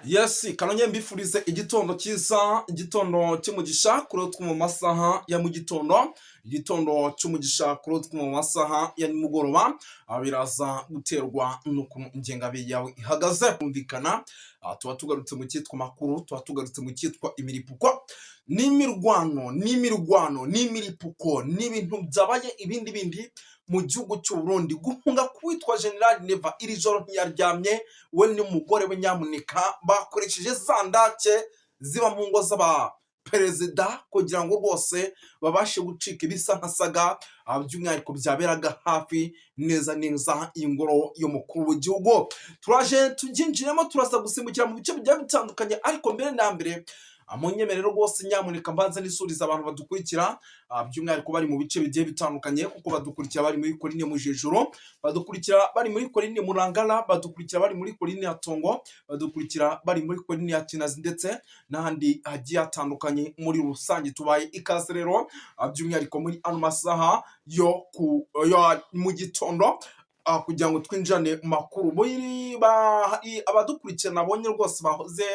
Yes, kanonye mbifurize igitondo cyiza, igitondo cy'umugisha kuri two mu masaha ya mu gitondo, igitondo cy'umugisha kuri two mu masaha ya nimugoroba, biraza guterwa nuko ingengabihe yawe ihagaze kumvikana. Tuba tugarutse mu cyitwa makuru, tuba tugarutse mu cyitwa imiripuko n'imirwano n'imiripuko n'ibintu byabaye ibindi mu gihugu cy'u Burundi. Guhunga kwitwa General Neva iri joro ntiyaryamye we n'umugore we nyamuneka bakoresheje za ndake ziba mu ngo z'aba perezida kugira ngo rwose babashe gucika ibisa nka saga, by'umwihariko byaberaga hafi neza ingoro y'umukuru w'igihugu. Turaje tubyinjiremo, turaza gusimbukira mu bice bigiye bitandukanye, ariko mbere na mbere munyemerero rwose nyamuneka mbanza nisuriza abantu badukurikira, by'umwihariko bari mu bice bigiye bitandukanye, kuko badukurikira bari muri Korine Mujejuru, badukurikira bari muri Korine Murangara, badukurikira bari muri Korine ya Tongo, badukurikira bari muri Korine ya Kinazi ndetse n'ahandi hagiye hatandukanye. Muri rusange tubaye ikaze rero, by'umwihariko muri ano masaha yo mu gitondo, kugira ngo twinjirane makuru. Abadukurikira nabonye rwose bahoze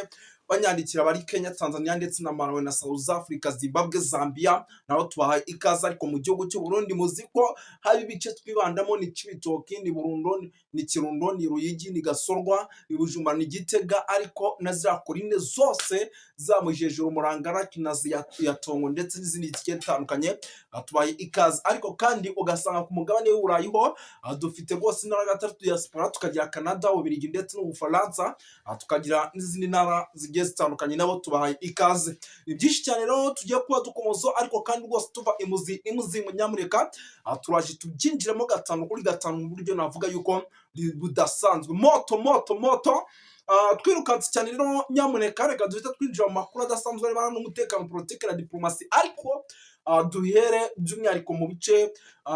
banyandikira bari Kenya, Tanzania ndetse na Malawi na South Africa, Zimbabwe, Zambia, nabo tubahaye ikaze. Ariko mu gihugu cy'u Burundi muzi ko hari ibice twibandamo, ni Cibitoke, ni Burundo, ni Kirundo, ni Ruyigi, ni Gasorwa, ni Bujumbura, ni Gitega, ariko na za Korine zose za Mujejuru, Murangara, Kinazi ya Tongo ndetse n'izindi zigiye zitandukanye, tubaye ikaze. Ariko kandi ugasanga ku mugabane w'Uburayi ho dufite rwose intara gatatu diaspora, tukagira Canada, Ububiligi ndetse n'Ubufaransa, tukagira n'izindi ntara zigiye zitandukanye, nabo tubahaye ikaze. Ni byinshi cyane rero tugiye kuba dukomozo, ariko kandi rwose tuva imuzi mu nyamureka, turaje tubyinjiremo gatanu kuri gatanu mu buryo navuga yuko budasanzwe. Moto twirukanse cyane rero nyamuneka, reka duhita twinjira mu makuru adasanzwe arebana n'umutekano, politiki na diplomasi, ariko duhere by'umwihariko mu bice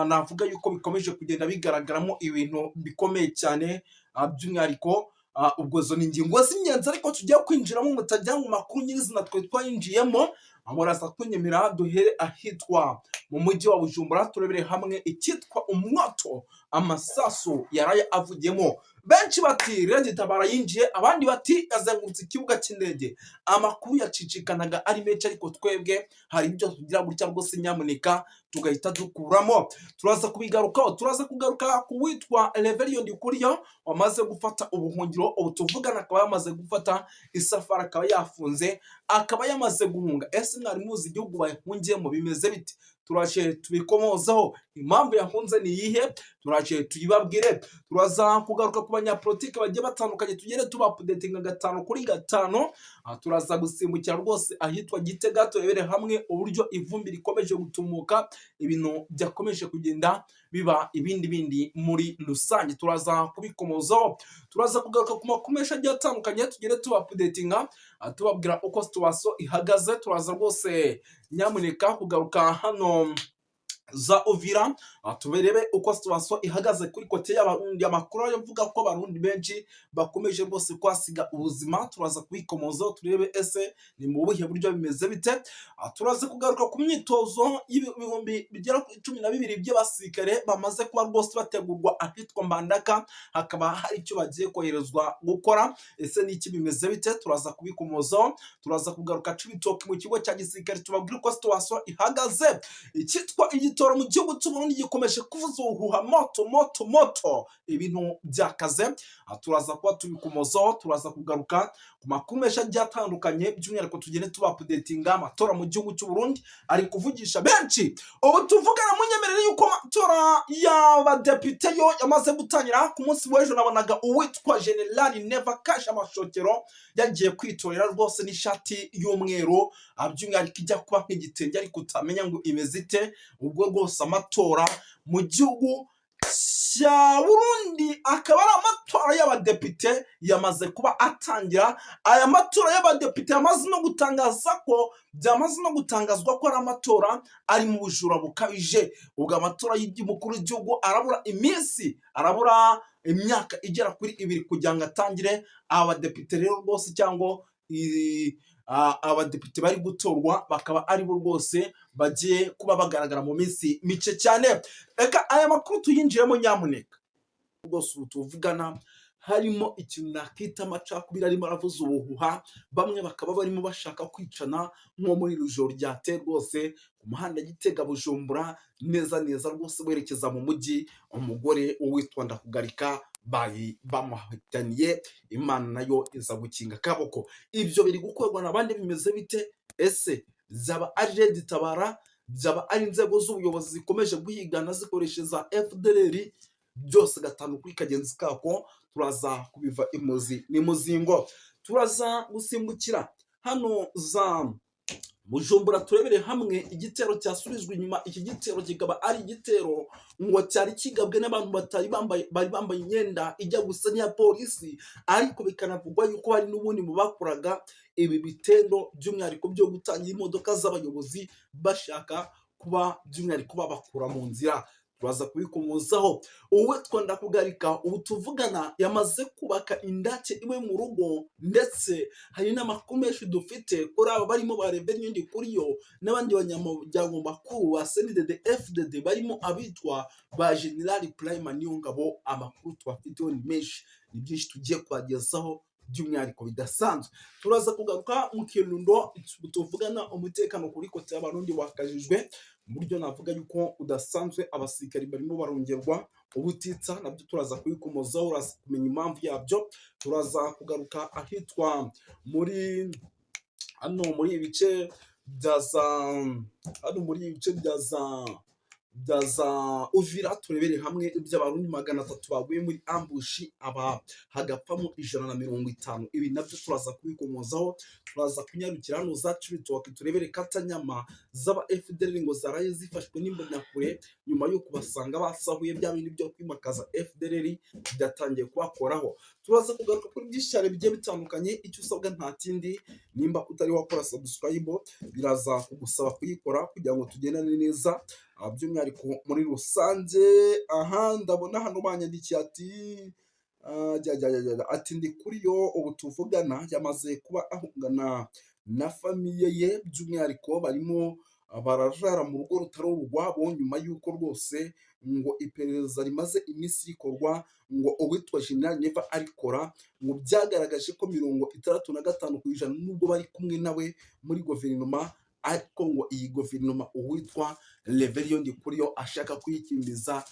navuga yuko bikomeje kugenda bigaragaramo ibintu bikomeye cyane, by'umwihariko ubwo zo ni ingingo z'ingenzi, ariko tugiye kwinjiramo mutajya mu makuru nyirizina twe twayinjiyemo. Muraza kunyemera duhere ahitwa mu mujyi wa Bujumbura, turebere hamwe icyitwa umwato amasasu yaraye avugiyemo. Benshi bati Red Tabara yinjiye, abandi bati yazengurutse ikibuga cy'indege. Amakuru yacicikanaga ari menshi, ariko twebwe hari ibyo tugira gutya rwose nyamuneka tugahita dukuramo. Turaza kubigarukaho, turaza kugaruka ku witwa Reverien Ndikuriyo wamaze gufata ubuhungiro, ubu tuvugana akaba yamaze gufata isafari, akaba yafunze, akaba yamaze guhunga. Ese mwari muzi igihugu bahungiyemo bimeze biti? Turaje tubikomozaho, impamvu yahunze ni iyihe, turaje tuyibabwire. Turaza kugaruka ku banyapolitiki bagiye batandukanye, tugere tubapudetinga gatanu kuri gatanu. Turaza gusimbukira rwose ahitwa Gitega, turebere hamwe uburyo ivumbi rikomeje gutumuka, ibintu byakomeje kugenda biba ibindi muri rusange, turaza kubikomozaho. Turaza kugaruka ku makuru menshi agiye atandukanye, tugere tubapudetinga, tubabwira uko situation ihagaze. Turaza rwose nyamuneka kugaruka hano za Uvira, tuberebe uko situation ihagaze kuri kote y'Abarundi. Amakuru avuga ko Abarundi benshi bakomeje rwose kwasiga ubuzima, turaza kubikomozaho turebe ese ni mu buhe buryo bimeze bite. Turaza kugaruka ku myitozo y'ibihumbi bigera ku 12 by'abasirikare bamaze kuba rwose bategurwa ahitwa Mbandaka, hakaba hari icyo bagiye koherezwa gukora. Ese ni iki bimeze bite? Turaza kubikomozaho. Turaza kugaruka Cibitoke mu kigo cya gisirikare, tubabwira uko situation ihagaze. Icyitwa igitoro mu gihugu cy'u Burundi gikomeje kuvuza ubuhuha, moto ibintu byakaze. Turaza kuba tubikomozaho. Turaza kugaruka ku makuru menshi agiye atandukanye, by'umwihariko tugende tubapudetinga. Amatora mu gihugu cy'u Burundi ari kuvugisha benshi. Ubu tuvugana munyemerere yuko amatora y'abadepite yo yamaze gutangira. Ku munsi w'ejo nabonaga uwitwa General Neva Kasha Mashokero yagiye kwitorera rwose n'ishati y'umweru, by'umwihariko ijya kuba nk'igitenge, ariko utamenya ngo imeze ite. Ubwo rwose amatora mu gihugu cya Burundi akaba ari amatora y'abadepite yamaze kuba atangira. Aya matora y'abadepite yamaze no gutangaza ko byamaze no gutangazwa ko ari amatora ari mu bujura bukabije. Ubwo amatora y'umukuru w'igihugu arabura iminsi, arabura imyaka igera kuri 2 kugira ngo atangire. Abadepite rero rwose cyangwa abadepite bari gutorwa bakaba ari bo rwose bagiye kuba bagaragara mu minsi mice cyane. Reka aya makuru tuyinjiremo nyamuneka. Rwose tuvugana harimo ikintu nakita amacakubiri arimo aravuza ubuhuha, bamwe bakaba barimo bashaka kwicana nko muri iri joro ryateye rwose ku muhanda Gitega Bujumbura, neza neza rwose werekeza mu mujyi, umugore uwitwa Ndakugarika bari bamuhitaniye, Imana nayo iza gukinga akaboko. Ibyo biri gukorwa n'abandi bimeze bite? Ese byaba ari Red Tabara, byaba ari inzego z'ubuyobozi zikomeje guhigana zikoresheje FDLR? Byose gatanu kuri kagenzi kako turaza kubiva imuzi n'imuzingo. Turaza gusimbukira hano za Bujumbura turebere hamwe igitero cyasubijwe inyuma. Iki gitero kikaba ari igitero ngo cyari kigabwe n'abantu bari bambaye imyenda ijya gusa n'iya polisi, ariko bikanavugwa yuko hari n'ubundi mu bakoraga ibi bitendo by'umwihariko byo gutangira imodoka z'abayobozi bashaka kuba by'umwihariko babakura mu nzira. Turaza kubikomozaho. Uwitwa Ndakugarika ubu tuvugana yamaze kubaka indake iwe mu rugo, ndetse hari n'amakuru menshi dufite kuri aba barimo barebe n'indi kuri yo n'abandi banyamuryango bakuru ba CNDD FDD barimo abitwa ba General Prime Niyongabo. Amakuru tubafiteho ni menshi, ni byinshi tugiye kubagezaho by'umwihariko bidasanzwe. Turaza kugaruka mu Kirundo tuvugana umutekano kuri kote y'abarundi wakajijwe mu buryo navuga yuko udasanzwe, abasirikari barimo barongerwa ubutitsa, nabyo turaza kubikomozaho, uraza kumenya impamvu yabyo. Turaza kugaruka ahitwa muri ibice bya za Uvira, turebere hamwe iby'abarundi 300 baguye muri ambushi hagapfamo 150. Ibi nabyo turaza kubikomozaho. Turaza kunyarukira hano za Cibitoke turebere Katanyama z'aba FDLR ngo zaraye zifashwe n'imbonakure nyuma yo kubasanga basahuye bya bindi byo kwimakaza FDLR byatangiye kubakoraho. Turaza kugaruka kuri byinshi cyane bigiye bitandukanye. Icyo usabwa nta kindi, nimba utari wakora subscribe biraza kugusaba kuyikora kugira ngo tugendane neza by'umwihariko muri rusange. Ndabona hano banyandikiye ati ndi kuri yo ubu tuvugana yamaze kuba ahungana na famiye ye, by'umwihariko barimo barajara mu rugo rutari urwabo nyuma y'uko rwose ngo iperereza rimaze iminsi rikorwa, ngo uwitwa General Neva arikora, ngo byagaragaje ko 65% nubwo bari kumwe nawe muri guverinoma, ariko ngo iyi guverinoma uwitwa Reverien Ndikuriyo ashaka kuyikimbiza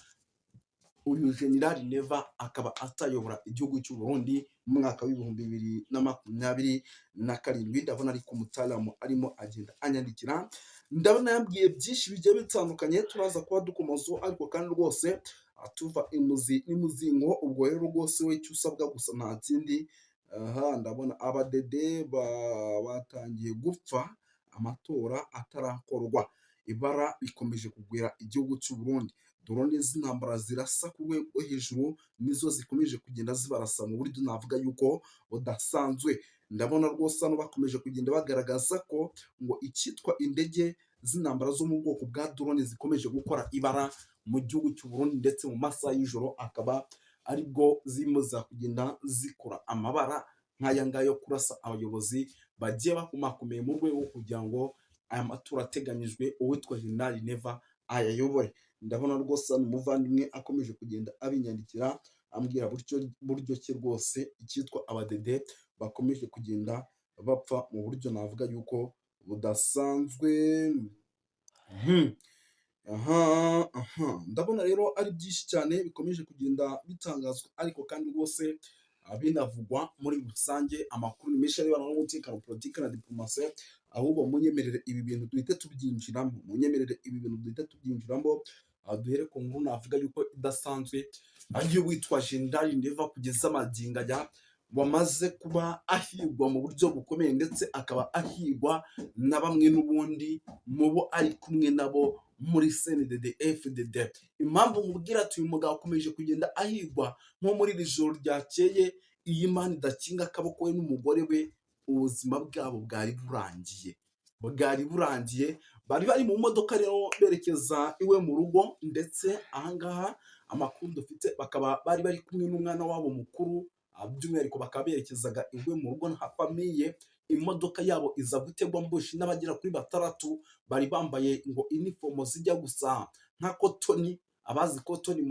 uyu General Neva akaba atayobora igihugu cy'u Burundi mu mwaka w'2027. Ndabona ari ku mutalamu arimo agenda anyandikira, ndabona yambwiye byinshi bigiye bitandukanye, turaza kuba dukomozo, ariko kandi rwose atuva imuzi n'imuzingo. Ubwo rero rwose we icyo usabwa gusa nta kindi. Ndabona abadede batangiye gupfa amatora atarakorwa, ibara bikomeje kugwira igihugu cy'u Burundi. Drone z'intambara zirasa ku rwego rwo hejuru nizo zikomeje kugenda zibarasa mu buryo navuga yuko budasanzwe. Ndabona rwose hano bakomeje kugenda bagaragaza ko ngo icyitwa indege z'intambara zo mu bwoko bwa drone zikomeje gukora ibara mu gihugu cy'u Burundi, ndetse mu masaha y'ijoro akaba aribwo zirimo kugenda zikora amabara nk'aya ngaya yo kurasa abayobozi bagiye bakomakomeye mu rwego rwo kugira ngo aya matora ateganyijwe uwitwa General Neva ayayobore. Ndabona rwose umuvandimwe akomeje kugenda abinyandikira ambwira buryo ki rwose icyitwa abadede bakomeje kugenda bapfa mu buryo navuga yuko budasanzwe. Ndabona rero ari byinshi cyane bikomeje kugenda bitangazwa, ariko kandi rwose binavugwa muri rusange. Amakuru ni menshi arebana n'umutekano, politiki na diplomasi, ahubwo munyemerere ibi bintu duhite tubyinjiramo. Duhere ku nkuru navuga yuko idasanzwe, ariyo witwa General Neva kugeza magingo aya wamaze kuba ahigwa mu buryo bukomeye, ndetse akaba ahigwa na bamwe n'ubundi mubo ari kumwe nabo muri CNDD FDD. Impamvu mubwira ati uyu mugabo akomeje kugenda ahigwa nko muri iri joro ryakeye, iyi Imana idakinga akaboko we n'umugore we, ubuzima bwabo bwari burangiye. Bari bari mu modoka rero berekeza iwe mu rugo, ndetse ahangaha amakuru dufite bakaba bari kumwe n'umwana wabo mukuru, by'umwihariko bakaba berekezaga iwe mu rugo nka famiye. Imodoka yabo iza gutegwa mbushi n'abagera kuri 6 bari bambaye ngo uniform zijya gusa nka kotoni. Abazi kotoni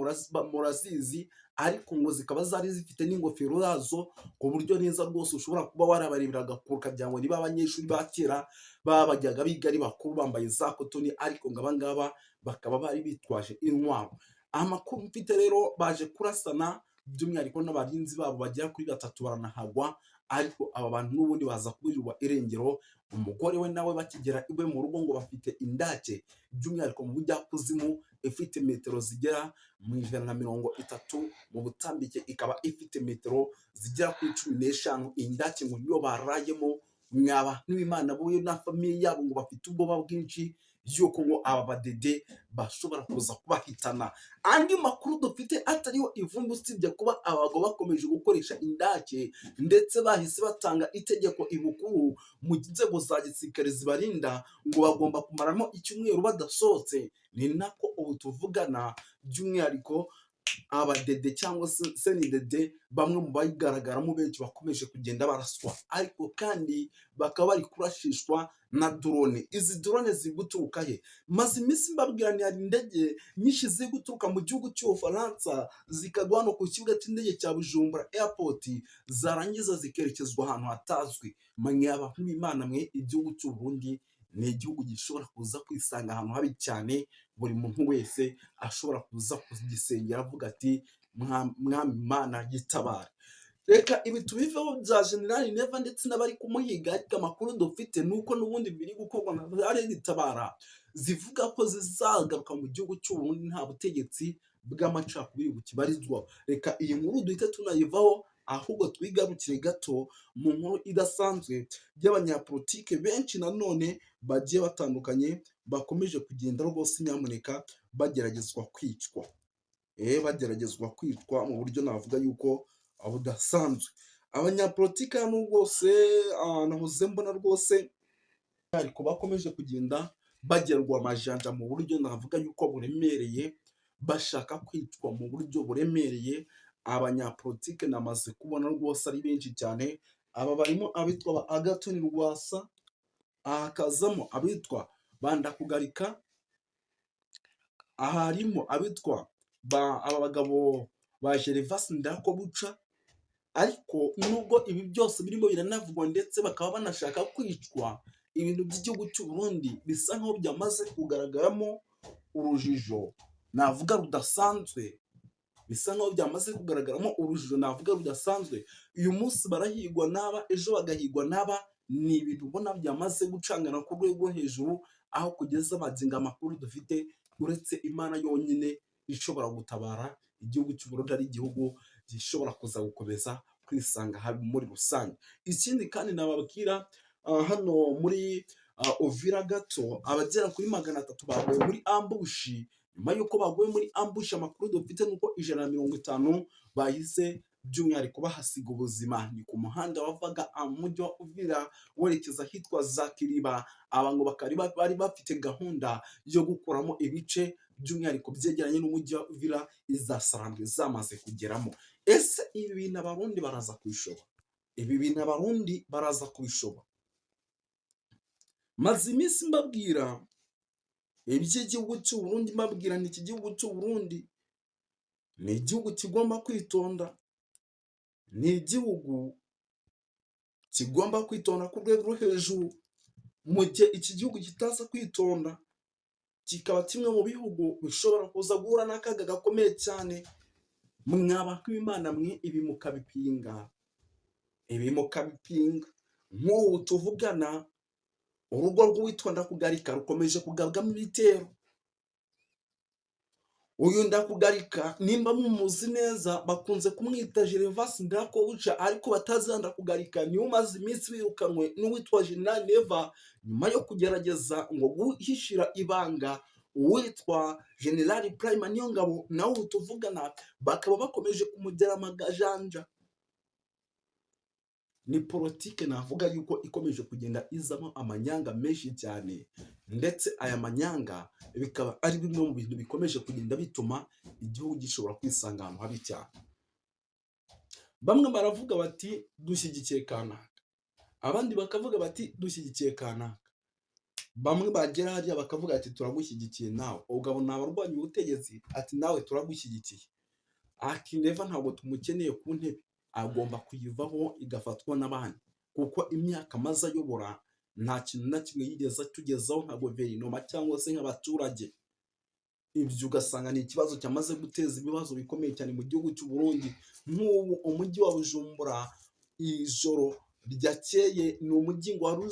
murazizi, ariko ngo zikaba zari zifite n'ingofero zazo ku buryo neza rwose ushobora kuba warabareberaga kure ukagira ngo niba abanyeshuri ba kera bajyaga biga ari bakuru bambaye za kotoni, ariko ngo aba ngaba bakaba bari bitwaje intwaro. Amakuru mfite rero baje kurasana by'umwihariko n'abarinzi babo bagera kuri 3 baranahagwa, ariko aba bantu n'ubundi baza kuburirwa irengero. Umugore we nawe bakigera iwe mu rugo ngo bafite indake by'umwihariko mu bujyakuzimu ifite metero zigera mu 130 mu butambike, ikaba ifite metero zigera kuri 15. Indake ngo niyo barayemo. Mwaba n'Imana boye na famiye yabo ngo bafite ubwoba bwinshi yuko ngo aba badede bashobora kuza kubahitana. Andi makuru dufite atariho ivumbi usibye kuba abagabo bakomeje gukoresha indake, ndetse bahise batanga itegeko ibukuru mu nzego za gisirikare zibarinda ngo bagomba kumaramo icyumweru badasohotse. Ni nako ubu tuvugana by'umwihariko abadede cyangwa se senidede bamwe mu bayigaragaramo benshi bakomeje kugenda baraswa, ariko kandi bakaba bari kurashishwa na drone. Izi drone ziri guturuka he? Maze iminsi mbabwira ni hari indege nyinshi ziri guturuka mu gihugu cy'Ubufaransa zikagwa hano ku kibuga cy'indege cya Bujumbura airport, zarangiza zikerekezwa ahantu hatazwi. Mwaba nk'Imana mwe, igihugu cy'u Burundi ni igihugu gishobora kuza kwisanga ahantu habi cyane. Buri muntu wese ashobora kuza kugisengera avuga ati mwami Imana gitabara. Reka ibi tubiveho bya General Neva ndetse n'abari kumuhiga, ariko amakuru dufite nuko n'ubundi biri gukorwa na Red Tabara zivuga ko zizagaruka mu gihugu cy'u Burundi nta butegetsi bw'amacakubiri bukibarizwa. Reka iyi nkuru duhite tunayivaho, ahubwo twigarukire gato mu nkuru idasanzwe y'abanyapolitike benshi nanone bagiye batandukanye bakomeje kugenda rwose nyamuneka bageragezwa kwicwa. Bageragezwa kwicwa mu buryo navuga yuko budasanzwe. Abanyapolitike hano rwose nahoze mbona rwose ariko bakomeje kugenda bagerwa amajanja mu buryo navuga yuko buremereye, bashaka kwicwa mu buryo buremereye. Abanyapolitike namaze kubona rwose ari benshi cyane. Aba barimo abitwa ba Agathon Rwasa, hakazamo abitwa Bandakugarika, harimo abitwa aba bagabo ba Gervas Ndirakobuca. Ariko nubwo ibi byose birimo biranavugwa ndetse bakaba banashaka kwicwa, ibintu by'igihugu cy'u Burundi bisa nkaho byamaze kugaragaramo urujijo navuga rudasanzwe. Bisa nkaho byamaze kugaragaramo urujijo navuga rudasanzwe. Uyu munsi barahigwa n'aba, ejo bagahigwa n'aba. Ni ibintu ubona byamaze gucangana ku rwego hejuru, aho kugeza bazinga amakuru dufite uretse Imana yonyine ishobora gutabara igihugu cy'u Burundi, ari igihugu gishobora kuza gukomeza kwisanga habi muri rusange. Ikindi kandi nababwira hano muri Uvira gato abagera kuri 300 baguye muri ambushi. Nyuma yuko baguye muri ambushi, amakuru dufite nuko 150 bahise by'umwihariko bahasiga ubuzima. Ni ku muhanda wavaga mujyi wa Uvira werekeza hitwa za Kiriba. Aba ngo bari bafite gahunda yo gukuramo ibice by'umwihariko byegeranye n'umujyi wa Uvira izasarambwe zamaze kugeramo. Ese ibi bintu abarundi baraza kubishobora? Ibi bintu abarundi baraza kubishobora? Maze iminsi mbabwira iby'igihugu cy'u Burundi, mbabwira ni iki gihugu cy'u Burundi ni igihugu kigomba kwitonda, ni igihugu kigomba kwitonda ku rwego rwo hejuru. Mu gihe iki gihugu kitaza kwitonda, kikaba kimwe mu bihugu bishobora kuza guhura n'akaga gakomeye cyane. Mwaba nk'Imana mwe, ibi mukabipinga, nk'ubu tuvugana urugo rw'uwitwa Ndakugarika rukomeje kugabwamo ibitero. Uyu Ndakugarika nimba mumuzi neza bakunze kumwita Gervas Ndirakobuca, ariko batazi Ndakugarika niwe umaze iminsi wirukanwe n'uwitwa General Neva nyuma yo kugerageza ngo guhishira ibanga uwitwa General Prime Niyongabo. Nawe tuvugana bakaba bakomeje kumugera amagajanja. Ni politike navuga yuko ikomeje kugenda izamo amanyanga menshi cyane, ndetse aya manyanga bikaba ari bimwe mu bintu bikomeje kugenda bituma igihugu gishobora kwisanga ahantu habi cyane. Bamwe baravuga bati dushyigikiye kanaka, abandi bakavuga bati dushyigikiye kanaka. Bamwe bagera hariya bakavuga ati turagushyigikiye nawe, ugabona abarwanya ubutegetsi ati nawe turagushyigikiye. Akineva ntabwo tumukeneye ku ntebe, agomba kuyivaho igafatwa n'abandi, kuko imyaka amaze ayobora nta kintu na kimwe yigeze atugezaho nka guverinoma cyangwa se nk'abaturage. Ibyo ugasanga ni ikibazo cyamaze guteza ibibazo bikomeye cyane mu gihugu cy'u Burundi. Nk'ubu umujyi wa Bujumbura ijoro ryakeye ni umujyi ngo wari